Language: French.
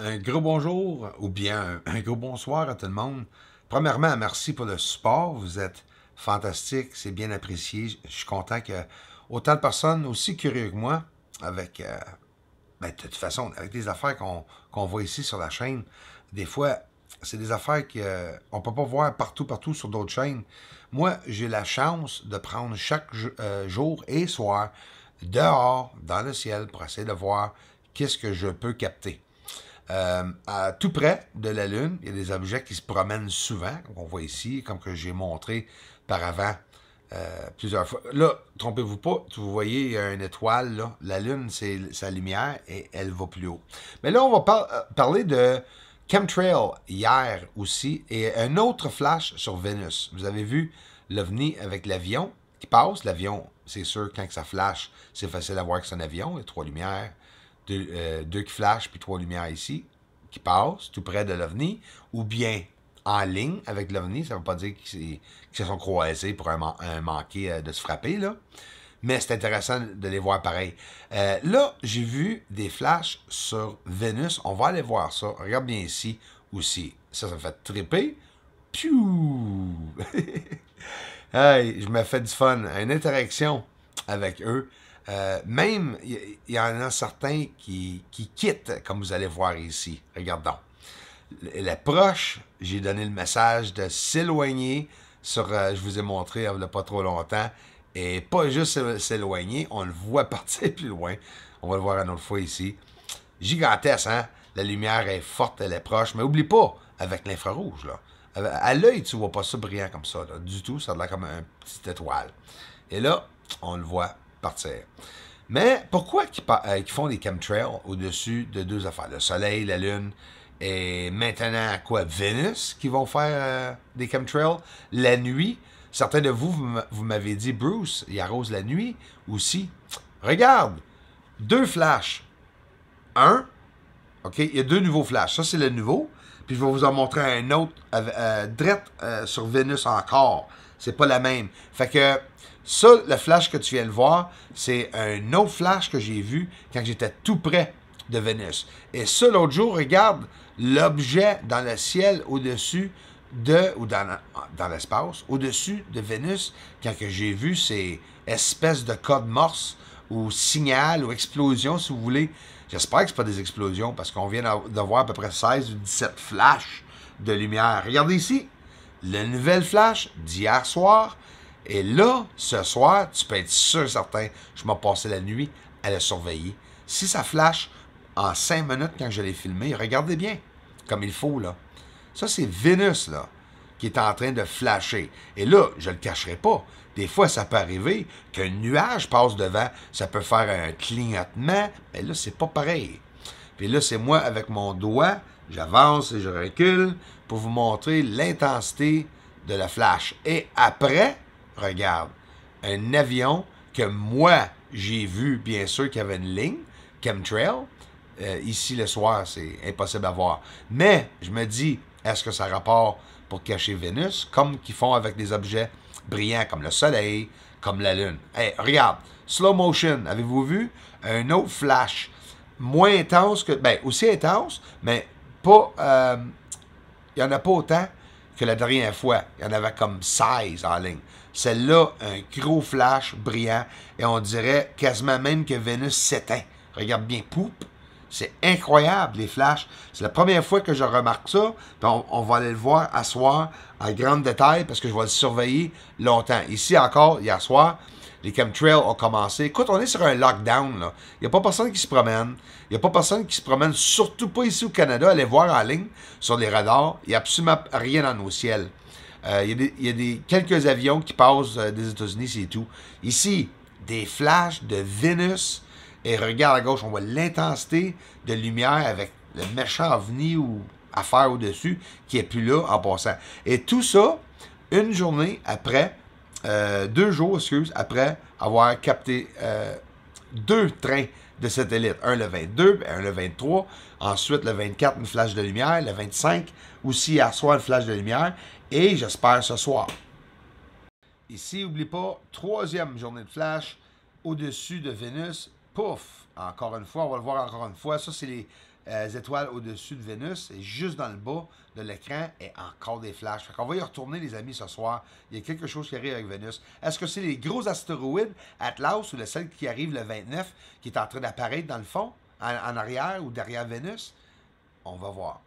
un gros bonjour ou bien un gros bonsoir à tout le monde. Premièrement, merci pour le support. Vous êtes fantastique, c'est bien apprécié. Je suis content que autant de personnes aussi curieuses que moi, avec, de toute façon, avec des affaires qu'on voit ici sur la chaîne, des fois, c'est des affaires qu'on ne peut pas voir partout sur d'autres chaînes. Moi, j'ai la chance de prendre chaque jour et soir dehors, dans le ciel, pour essayer de voir qu'est-ce que je peux capter. À tout près de la Lune, il y a des objets qui se promènent souvent, comme on voit ici, comme que j'ai montré par avant plusieurs fois. Là, trompez-vous pas, vous voyez, il y a une étoile, là. La Lune, c'est sa lumière et elle va plus haut. Mais là, on va parler de chemtrail hier aussi et un autre flash sur Vénus. Vous avez vu l'OVNI avec l'avion qui passe. L'avion, c'est sûr, quand ça flash, c'est facile à voir que c'est un avion. Il y a trois lumières. Deux qui flashent, puis trois lumières ici, qui passent tout près de l'OVNI, ou bien en ligne avec l'OVNI. Ça ne veut pas dire qu'ils se sont croisés pour un manquer de se frapper, là. Mais c'est intéressant de les voir pareil. Là, j'ai vu des flashs sur Vénus. On va aller voir ça. Regarde bien ici aussi. Ça me fait triper. Piou! Hey, je me fais du fun. Une interaction avec eux. Même, il y en a certains qui quittent, comme vous allez voir ici. Regardons. Les proches, j'ai donné le message de s'éloigner sur, je vous ai montré il n'y a pas trop longtemps, et pas juste s'éloigner, on le voit partir plus loin. On va le voir une autre fois ici. Gigantesque, hein? La lumière est forte, elle est proche, mais oublie pas, avec l'infrarouge, là. À l'œil, tu vois pas ça brillant comme ça, là, du tout. Ça a l'air comme une petite étoile. Et là, on le voit partir. Mais pourquoi qu'ils font des chemtrails au-dessus de deux affaires? Le Soleil, la Lune, et maintenant, quoi, Vénus, qui vont faire des chemtrails la nuit. Certains de vous m'avez dit, Bruce, il arrose la nuit aussi. Regarde, deux flashs. Un, OK, il y a deux nouveaux flashs. Ça, c'est le nouveau. Puis je vais vous en montrer un autre direct sur Vénus encore. C'est pas la même. Fait que ça, le flash que tu viens de voir, c'est un autre flash que j'ai vu quand j'étais tout près de Vénus. Et ça, l'autre jour, regarde l'objet dans le ciel au-dessus ou dans l'espace, au-dessus de Vénus, quand que j'ai vu ces espèces de codes morse ou signal ou explosion, si vous voulez. J'espère que ce pas des explosions parce qu'on vient de voir à peu près 16 ou 17 flashs de lumière. Regardez ici, le nouvel flash d'hier soir. Et là, ce soir, tu peux être sûr certain, je m'ai passé la nuit à le surveiller. Si ça flash en 5 minutes quand je l'ai filmé, regardez bien, comme il faut, là. Ça, c'est Vénus, là, qui est en train de flasher. Et là, je le cacherai pas. Des fois, ça peut arriver qu'un nuage passe devant, ça peut faire un clignotement, mais là, c'est pas pareil. Puis là, c'est moi, avec mon doigt, j'avance et je recule pour vous montrer l'intensité de la flash. Et après, regarde, un avion que moi, j'ai vu, bien sûr, qu'il y avait une ligne, chemtrail. Ici, le soir, c'est impossible à voir. Mais, je me dis, est-ce que ça a rapport pour cacher Vénus, comme qu'ils font avec des objets brillants comme le Soleil, comme la Lune? Hey, regarde, slow motion, avez-vous vu? Un autre flash, moins intense que... Ben, aussi intense, mais pas... il n'y en a pas autant que la dernière fois. Il y en avait comme 16 en ligne. Celle-là, un gros flash brillant, et on dirait quasiment même que Vénus s'éteint. Regarde bien, poup. C'est incroyable, les flashs. C'est la première fois que je remarque ça. On va aller le voir à soir en grand détail parce que je vais le surveiller longtemps. Ici encore, hier soir, les chemtrails ont commencé. Écoute, on est sur un lockdown, là. Il n'y a pas personne qui se promène. Il n'y a pas personne qui se promène, surtout pas ici au Canada. Allez voir en ligne sur les radars. Il n'y a absolument rien dans nos ciels. Il y a quelques avions qui passent des États-Unis, c'est tout. Ici, des flashs de Vénus. Et regarde à gauche, on voit l'intensité de lumière avec le méchant ovni ou affaire au-dessus qui est plus là en passant. Et tout ça, une journée après, 2 jours, après avoir capté deux trains de satellites. Un le 22, un le 23. Ensuite, le 24, une flash de lumière. Le 25, aussi hier soir, une flash de lumière. Et j'espère ce soir. Ici, n'oublie pas, troisième journée de flash au-dessus de Vénus. Pouf! Encore une fois, on va le voir encore une fois. Ça, c'est étoiles au-dessus de Vénus et juste dans le bas de l'écran est encore des flashs. Fait qu'on va y retourner, les amis, ce soir. Il y a quelque chose qui arrive avec Vénus. Est-ce que c'est les gros astéroïdes, Atlas ou celle qui arrive le 29, qui est en train d'apparaître dans le fond, en arrière ou derrière Vénus? On va voir.